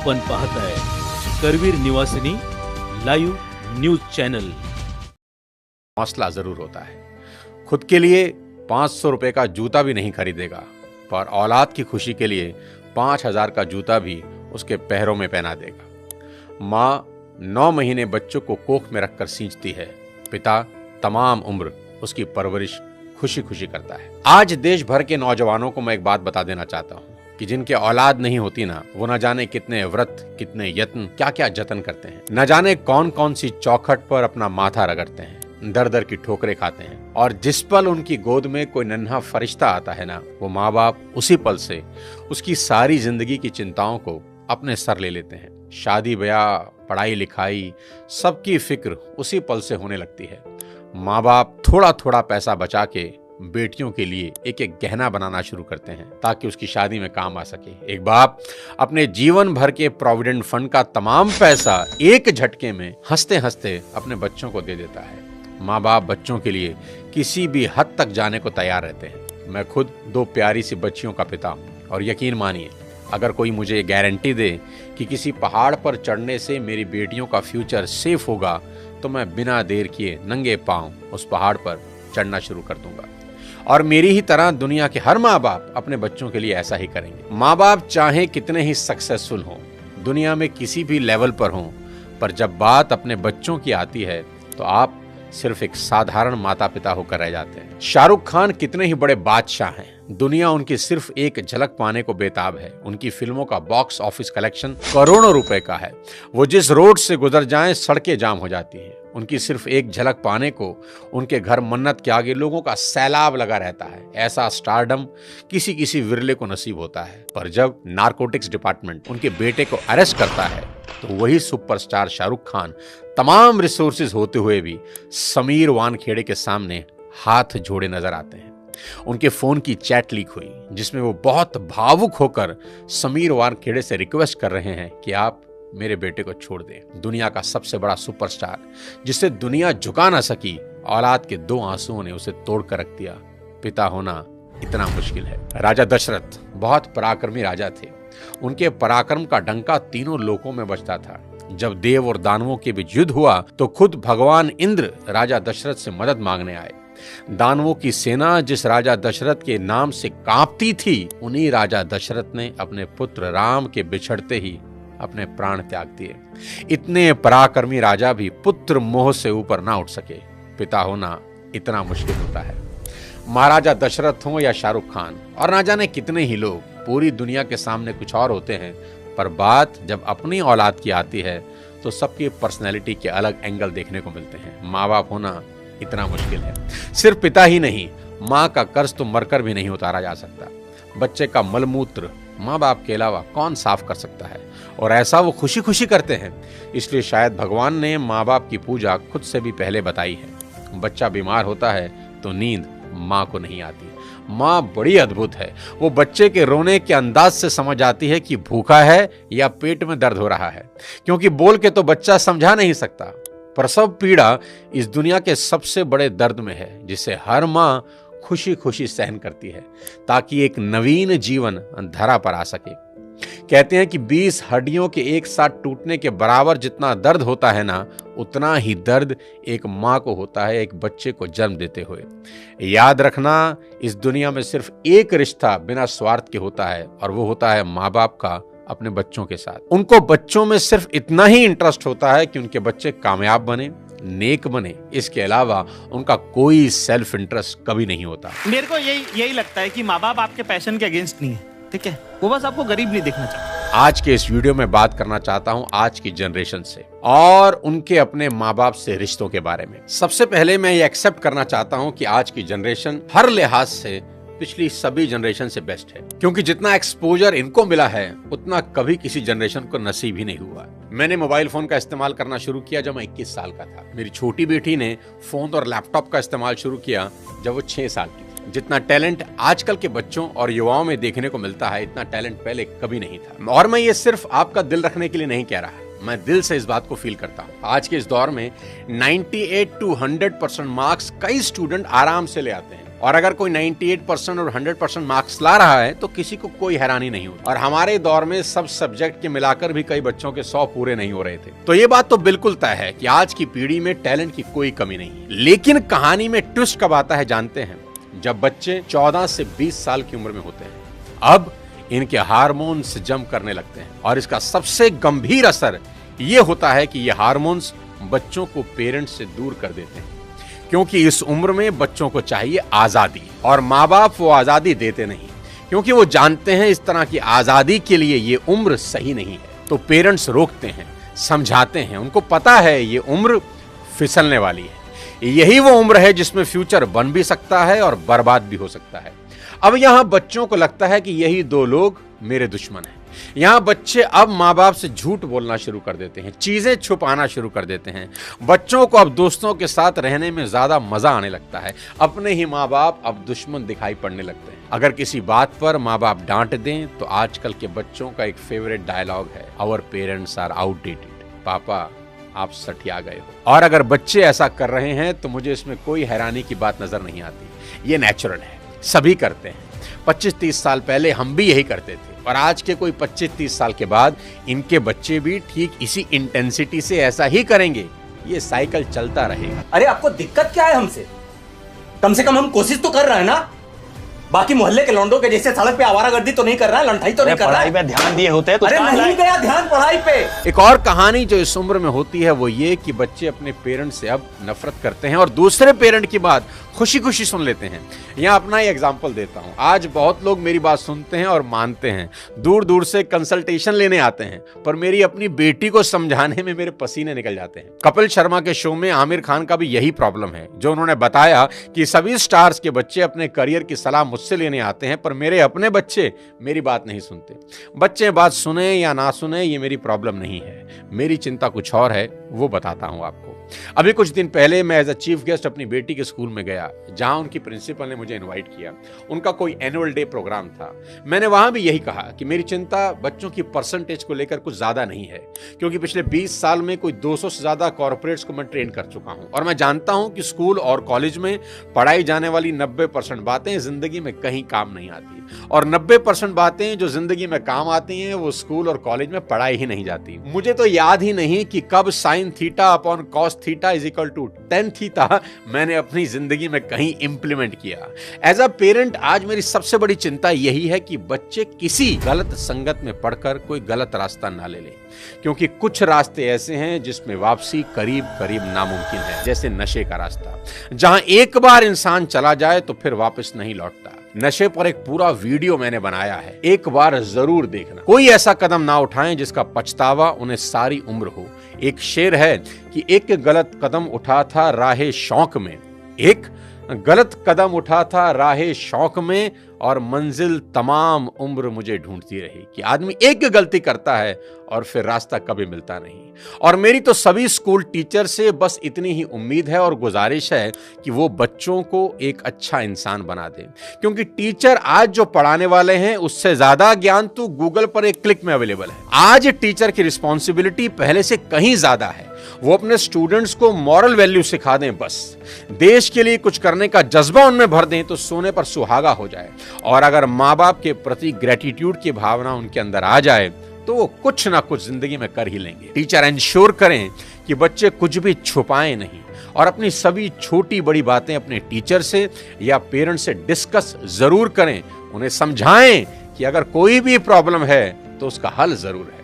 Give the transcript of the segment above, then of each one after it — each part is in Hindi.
आपण पाहताय करवीर निवासिनी लाईव्ह न्यूज चैनल। हौसला जरूर होता है। खुद के लिए 500 रुपए का जूता भी नहीं खरीदेगा, पर औलाद की खुशी के लिए 5000 का जूता भी उसके पैरों में पहना देगा। माँ 9 महीने बच्चों को कोख में रखकर सींचती है, पिता तमाम उम्र उसकी परवरिश खुशी खुशी करता है। आज देश भर के नौजवानों को मैं एक बात बता देना चाहता हूँ कि जिनके औलाद नहीं होती ना, वो न जाने कितने व्रत, कितने यत्न, क्या क्या जतन करते हैं। न जाने कौन कौन सी चौखट पर अपना माथा रगड़ते हैं, दर दर की ठोकरें खाते हैं, और जिस पल उनकी गोद में कोई नन्हा फरिश्ता आता है ना, वो माँ बाप उसी पल से उसकी सारी जिंदगी की चिंताओं को अपने सर ले लेते हैं। शादी ब्याह, पढ़ाई लिखाई, सबकी फिक्र उसी पल से होने लगती है। माँ बाप थोड़ा थोड़ा पैसा बचा के बेटियों के लिए एक एक गहना बनाना शुरू करते हैं ताकि उसकी शादी में काम आ सके। एक बाप अपने जीवन भर के प्रोविडेंट फंड का तमाम पैसा एक झटके में हंसते हंसते अपने बच्चों को दे देता है। माँ बाप बच्चों के लिए किसी भी हद तक जाने को तैयार रहते हैं। मैं खुद 2 प्यारी सी बच्चियों का पिता हूँ, और यकीन मानिए, अगर कोई मुझे गारंटी दे कि किसी पहाड़ पर चढ़ने से मेरी बेटियों का फ्यूचर सेफ होगा, तो मैं बिना देर किए नंगे पांव उस पहाड़ पर चढ़ना शुरू कर दूंगा। और मेरी ही तरह दुनिया के हर माँ बाप अपने बच्चों के लिए ऐसा ही करेंगे। माँ बाप चाहे कितने ही सक्सेसफुल हों, दुनिया में किसी भी लेवल पर हों, पर जब बात अपने बच्चों की आती है तो आप सिर्फ एक साधारण माता पिता होकर रह जाते हैं। शाहरुख खान कितने ही बड़े बादशाह हैं, दुनिया उनकी सिर्फ एक झलक पाने को बेताब है। उनकी फिल्मों का बॉक्स ऑफिस कलेक्शन करोड़ों रुपए का है। वो जिस रोड से गुजर जाएं सड़कें जाम हो जाती हैं। उनकी सिर्फ एक झलक पाने को उनके घर मन्नत के आगे लोगों का सैलाब लगा रहता है। ऐसा स्टारडम किसी किसी विरले को नसीब होता है, पर जब नारकोटिक्स डिपार्टमेंट उनके बेटे को अरेस्ट करता है तो वही सुपरस्टार शाहरुख खान तमाम रिसोर्सेज होते हुए भी समीर वानखेड़े के सामने हाथ जोड़े नजर आते हैं। उनके फोन की चैट लीक हुई जिसमें वो बहुत भावुक होकर समीर वानखेड़े से रिक्वेस्ट कर रहे हैं कि आप मेरे बेटे को छोड़ दें। दुनिया का सबसे बड़ा सुपरस्टार, जिसे दुनिया झुका ना सकी, औलाद के 2 आंसुओं ने उसे तोड़ कर रख दिया। पिता होना इतना मुश्किल है। राजा दशरथ बहुत पराक्रमी राजा थे। उनके पराक्रम का डंका तीनों लोकों में बजता था। जब देव और दानवों के बीच युद्ध हुआ तो खुद भगवान इंद्र राजा दशरथ से मदद मांगने आए। दानवों की सेना जिस राजा दशरथ के नाम से कांपती थी, उन्हीं राजा दशरथ ने अपने पुत्र राम के बिछड़ते ही अपने प्राण त्याग दिए। इतने पराक्रमी राजा भी पुत्र मोह से ऊपर ना उठ सके। पिता होना इतना मुश्किल होता है। महाराजा दशरथ हो या शाहरुख खान और ना जाने कितने ही लोग, पूरी दुनिया के सामने कुछ और होते हैं, पर बात जब अपनी औलाद की आती है तो सबकी पर्सनैलिटी के अलग एंगल देखने को मिलते हैं। माँ बाप होना इतना मुश्किल है। सिर्फ पिता ही नहीं, माँ का कर्ज तो मरकर भी नहीं उतारा जा सकता। बच्चे का मलमूत्र माँ बाप के अलावा कौन साफ कर सकता है, और ऐसा वो खुशी खुशी करते हैं। इसलिए शायद भगवान ने माँ बाप की पूजा खुद से भी पहले बताई है। बच्चा बीमार होता है तो नींद माँ को नहीं आती। माँ बड़ी अद्भुत है। वो बच्चे के रोने के अंदाज से समझ आती है कि भूखा है या पेट में दर्द हो रहा है, क्योंकि बोल के तो बच्चा समझा नहीं सकता। प्रसव पीड़ा इस दुनिया के सबसे बड़े दर्द में है, जिसे हर माँ खुशी खुशी सहन करती है ताकि एक नवीन जीवन धरा पर आ सके। कहते हैं कि 20 हड्डियों के एक साथ टूटने के बराबर जितना दर्द होता है ना, उतना ही दर्द एक माँ को होता है एक बच्चे को जन्म देते हुए। याद रखना, इस दुनिया में सिर्फ एक रिश्ता बिना स्वार्थ के होता है, और वो होता है माँ बाप का अपने बच्चों के साथ। उनको बच्चों में सिर्फ इतना ही इंटरेस्ट होता है कि उनके बच्चे कामयाब बने, नेक बने। इसके अलावा उनका कोई सेल्फ इंटरेस्ट कभी नहीं होता। मेरे को यही लगता है कि माँ बाप आपके पैशन के अगेंस्ट नहीं है, ठीक है? वो बस आपको गरीब नहीं देखना चाहता। आज के इस वीडियो में बात करना चाहता हूं आज की जनरेशन से और उनके अपने माँ बाप से रिश्तों के बारे में। सबसे पहले मैं ये एक्सेप्ट करना चाहता हूं कि आज की जनरेशन हर लिहाज से पिछली सभी जनरेशन से बेस्ट है, क्योंकि जितना एक्सपोजर इनको मिला है उतना कभी किसी जनरेशन को नसीब ही नहीं हुआ। मैंने मोबाइल फोन का इस्तेमाल करना शुरू किया जब मैं 21 साल का था। मेरी छोटी बेटी ने फोन और लैपटॉप का इस्तेमाल शुरू किया जब वो 6 साल की थी। जितना टैलेंट आजकल के बच्चों और युवाओं में देखने को मिलता है, इतना टैलेंट पहले कभी नहीं था। और मैं ये सिर्फ आपका दिल रखने के लिए नहीं कह रहा, मैं दिल से इस बात को फील करता हूँ। आज के इस दौर में 98 to 100% मार्क्स कई स्टूडेंट आराम से ले आते हैं, और अगर कोई 98% और 100% मार्क्स ला रहा है तो किसी को कोई हैरानी नहीं होती। और हमारे दौर में सब सब्जेक्ट के मिलाकर भी कई बच्चों के 100 पूरे नहीं हो रहे थे। तो ये बात तो बिल्कुल तय है कि आज की पीढ़ी में टैलेंट की कोई कमी नहीं है। लेकिन कहानी में ट्विस्ट कब आता है जानते हैं? जब बच्चे 14 से 20 साल की उम्र में होते हैं। अब इनके हार्मोन्स जम करने लगते हैं और इसका सबसे गंभीर असर ये होता है कि ये हार्मोन्स बच्चों को पेरेंट्स से दूर कर देते हैं, क्योंकि इस उम्र में बच्चों को चाहिए आजादी और माँ बाप वो आजादी देते नहीं, क्योंकि वो जानते हैं इस तरह की आजादी के लिए ये उम्र सही नहीं है। तो पेरेंट्स रोकते हैं, समझाते हैं, उनको पता है ये उम्र फिसलने वाली है, यही वो उम्र है जिसमें फ्यूचर बन भी सकता है और बर्बाद भी हो सकता है। अब यहां बच्चों को लगता है कि यही दो लोग मेरे दुश्मन हैं। यहां बच्चे अब माँ बाप से झूठ बोलना शुरू कर देते हैं, चीजें छुपाना शुरू कर देते हैं। बच्चों को अब दोस्तों के साथ रहने में ज्यादा मजा आने लगता है। अपने ही माँ बाप अब दुश्मन दिखाई पड़ने लगते हैं। अगर किसी बात पर माँ बाप डांट दें तो आजकल के बच्चों का एक फेवरेट डायलॉग है, आवर पेरेंट्स आर आउटडेटेड। पापा आप सठिया गए हो। और अगर बच्चे ऐसा कर रहे हैं तो मुझे इसमें कोई हैरानी की बात नजर नहीं आती। ये नेचुरल है, सभी करते हैं। 25-30 साल पहले हम भी यही करते थे और आज के कोई 25-30 साल के बाद इनके बच्चे भी ठीक इसी इंटेंसिटी से ऐसा ही करेंगे। ये साइकिल चलता रहेगा। अरे आपको दिक्कत क्या है हमसे? कम से कम हम कोशिश तो कर रहे हैं ना। बाकी मोहल्ले के लौंडों के जैसे सड़क पे आवारागर्दी तो नहीं कर रहा है, लंठाई तो नहीं कर रहा है। पढ़ाई पे ध्यान दिए होते हैं तो अरे नहीं गया ध्यान पढ़ाई पे। एक और कहानी जो इस उम्र में होती है वो ये कि बच्चे अपने पेरेंट से अब नफरत करते हैं और दूसरे पेरेंट की बात खुशी खुशी सुन लेते हैं। यहाँ अपना ही एग्जाम्पल देता हूँ। आज बहुत लोग मेरी बात सुनते हैं और मानते हैं, दूर दूर से कंसल्टेशन लेने आते हैं, पर मेरी अपनी बेटी को समझाने में मेरे पसीने निकल जाते हैं। कपिल शर्मा के शो में आमिर खान का भी यही प्रॉब्लम है, जो उन्होंने बताया कि सभी स्टार्स के बच्चे अपने करियर की सलाह मुझसे लेने आते हैं, पर मेरे अपने बच्चे मेरी बात नहीं सुनते। बच्चे बात सुने या ना सुने ये मेरी प्रॉब्लम नहीं है, मेरी चिंता कुछ और है, वो बताता हूं आपको। अभी कुछ दिन पहले मैं एज अ चीफ गेस्ट अपनी बेटी के स्कूल में गया, जहां उनकी प्रिंसिपल ने मुझे इनवाइट किया। उनका कोई एनुअल डे प्रोग्राम था। मैंने वहां भी यही कहा कि मेरी चिंता बच्चों की परसेंटेज को लेकर कुछ ज्यादा नहीं है, क्योंकि पिछले 20 साल में कोई 200 से ज्यादा कॉर्पोरेट्स को मैं ट्रेन कर चुका हूं और मैं जानता हूं कि स्कूल और कॉलेज में पढ़ाई जाने वाली 90% बातें जिंदगी में कहीं काम नहीं आती, और 90% बातें जो जिंदगी में काम आती हैं वो स्कूल और कॉलेज में पढ़ाई ही नहीं जाती। मुझे तो याद ही नहीं कि कब sine theta upon cos theta is equal to tan theta मैंने अपनी जिंदगी में कहीं इंप्लीमेंट किया। एज अ पेरेंट आज मेरी सबसे बड़ी चिंता यही है कि बच्चे किसी गलत संगत में पढ़कर कोई गलत रास्ता ना ले लें, क्योंकि कुछ रास्ते ऐसे हैं जिसमें वापसी करीब करीब नामुमकिन है, जैसे नशे का रास्ता, जहां एक बार इंसान चला जाए तो फिर वापस नहीं लौटता। नशे पर एक पूरा वीडियो मैंने बनाया है, एक बार जरूर देखना। कोई ऐसा कदम ना उठाएं जिसका पछतावा उन्हें सारी उम्र हो। एक शेर है कि एक गलत कदम उठा था राहे शौक में, एक गलत कदम उठा था राहे शौक में, और मंजिल तमाम उम्र मुझे ढूंढती रही। कि आदमी एक गलती करता है और फिर रास्ता कभी मिलता नहीं। और मेरी तो सभी स्कूल टीचर से बस इतनी ही उम्मीद है और गुजारिश है कि वो बच्चों को एक अच्छा इंसान बना दें, क्योंकि टीचर आज जो पढ़ाने वाले हैं उससे ज्यादा ज्ञान तो गूगल पर एक क्लिक में अवेलेबल है। आज टीचर की रिस्पॉन्सिबिलिटी पहले से कहीं ज्यादा है। वो अपने स्टूडेंट्स को मॉरल वैल्यू सिखा दें, बस देश के लिए कुछ करने का जज्बा उनमें भर दें तो सोने पर सुहागा हो जाए। और अगर माँ बाप के प्रति ग्रेटिट्यूड की भावना उनके अंदर आ जाए तो वो कुछ ना कुछ जिंदगी में कर ही लेंगे। टीचर इंश्योर करें कि बच्चे कुछ भी छुपाएं नहीं और अपनी सभी छोटी बड़ी बातें अपने टीचर से या पेरेंट्स से डिस्कस जरूर करें। उन्हें समझाएं कि अगर कोई भी प्रॉब्लम है तो उसका हल जरूर है।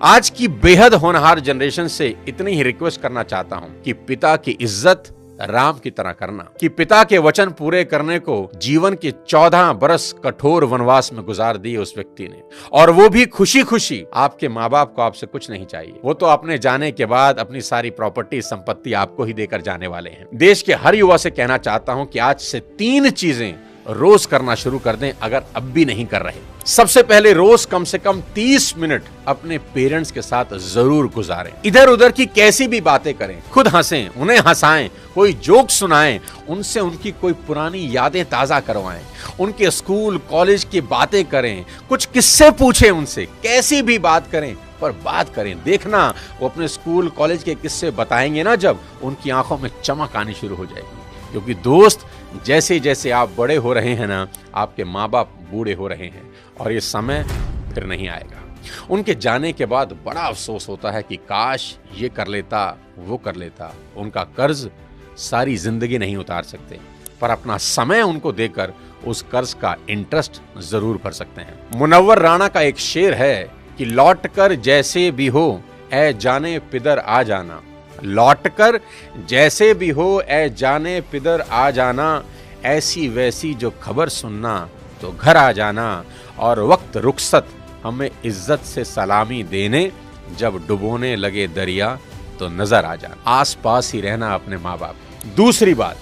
आज की बेहद होनहार जनरेशन से इतनी ही रिक्वेस्ट करना चाहता हूं कि पिता की इज्जत राम की तरह करना, कि पिता के वचन पूरे करने को जीवन के 14 बरस कठोर वनवास में गुजार दिए उस व्यक्ति ने, और वो भी खुशी खुशी। आपके माँ बाप को आपसे कुछ नहीं चाहिए, वो तो अपने जाने के बाद अपनी सारी प्रॉपर्टी संपत्ति आपको ही देकर जाने वाले हैं। देश के हर युवा से कहना चाहता हूं कि आज से 3 चीजें रोज करना शुरू कर दें, अगर अब भी नहीं कर रहे। सबसे पहले रोज कम से कम 30 मिनट अपने पेरेंट्स के साथ जरूर गुजारें। इधर उधर की कैसी भी बातें करें, खुद हंसें, उन्हें हंसाएं, कोई जोक सुनाएं, उनसे उनकी कोई पुरानी यादें ताजा करवाएं, उनके स्कूल कॉलेज की बातें करें, कुछ किस्से पूछें उनसे, कैसी भी बात करें पर बात करें। देखना वो अपने स्कूल कॉलेज के किस्से बताएंगे ना, जब उनकी आंखों में चमक आनी शुरू हो जाएगी, क्योंकि दोस्त जैसे जैसे आप बड़े हो रहे हैं ना, आपके माँ बाप बूढ़े हो रहे हैं और ये समय फिर नहीं आएगा। उनके जाने के बाद बड़ा अफसोस होता है कि काश ये कर लेता, वो कर लेता। उनका कर्ज सारी जिंदगी नहीं उतार सकते, पर अपना समय उनको देकर उस कर्ज का इंटरेस्ट जरूर भर सकते हैं। मुनव्वर राणा का एक शेर है कि लौट कर जैसे भी हो ऐ जाने पिदर आ जाना, लौट कर जैसे भी हो ऐ जाने पिदर आ जाना, ऐसी वैसी जो खबर सुनना तो घर आ जाना, और वक्त रुखसत हमें इज्जत से सलामी देने, जब डुबोने लगे दरिया तो नजर आ जाना। आस पास ही रहना अपने माँ बाप। दूसरी बात,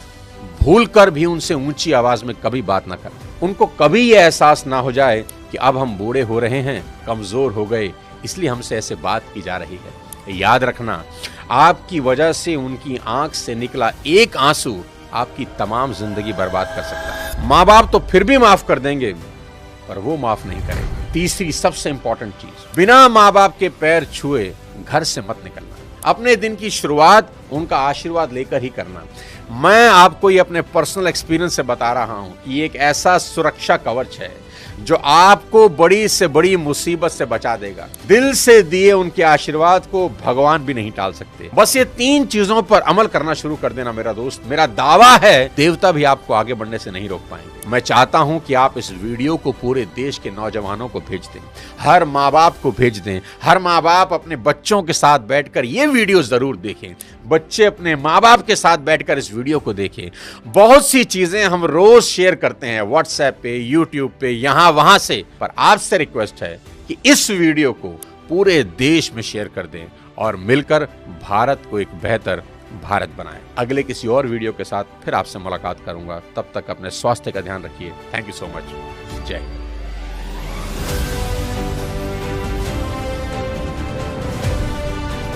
भूल कर भी उनसे ऊंची आवाज में कभी बात ना करना। उनको कभी ये एहसास ना हो जाए कि अब हम बूढ़े हो रहे हैं, कमजोर हो गए, इसलिए हमसे ऐसे बात की जा रही है। याद रखना, आपकी वजह से उनकी आंख से निकला एक आंसू आपकी तमाम जिंदगी बर्बाद कर सकता है। माँ बाप तो फिर भी माफ कर देंगे, पर वो माफ नहीं करेंगे। तीसरी सबसे इंपॉर्टेंट चीज, बिना माँ बाप के पैर छुए घर से मत निकलना। अपने दिन की शुरुआत उनका आशीर्वाद लेकर ही करना। मैं आपको ये अपने पर्सनल एक्सपीरियंस से बता रहा हूं कि ये एक ऐसा सुरक्षा कवच है जो आपको बड़ी से बड़ी मुसीबत से बचा देगा। दिल से दिए उनके आशीर्वाद को भगवान भी नहीं टाल सकते। बस ये 3 चीजों पर अमल करना शुरू कर देना मेरा दोस्त। मेरा दावा है देवता भी आपको आगे बढ़ने से नहीं रोक पाएंगे। मैं चाहता हूं कि आप इस वीडियो को पूरे देश के नौजवानों को भेज दें, हर माँ बाप को भेज दें। हर माँ बाप अपने बच्चों के साथ बैठकर ये वीडियो जरूर देखें। बच्चे अपने माँ बाप के साथ बैठकर इस वीडियो को देखें। बहुत सी चीजें हम रोज शेयर करते हैं व्हाट्सएप पे, यूट्यूब पे, यहाँ वहां से, पर आपसे रिक्वेस्ट है कि इस वीडियो को पूरे देश में शेयर कर दें और मिलकर भारत को एक बेहतर भारत बनाएं। अगले किसी और वीडियो के साथ फिर आपसे मुलाकात करूंगा। तब तक अपने स्वास्थ्य का ध्यान रखिए। Thank you so much. जय हिंद।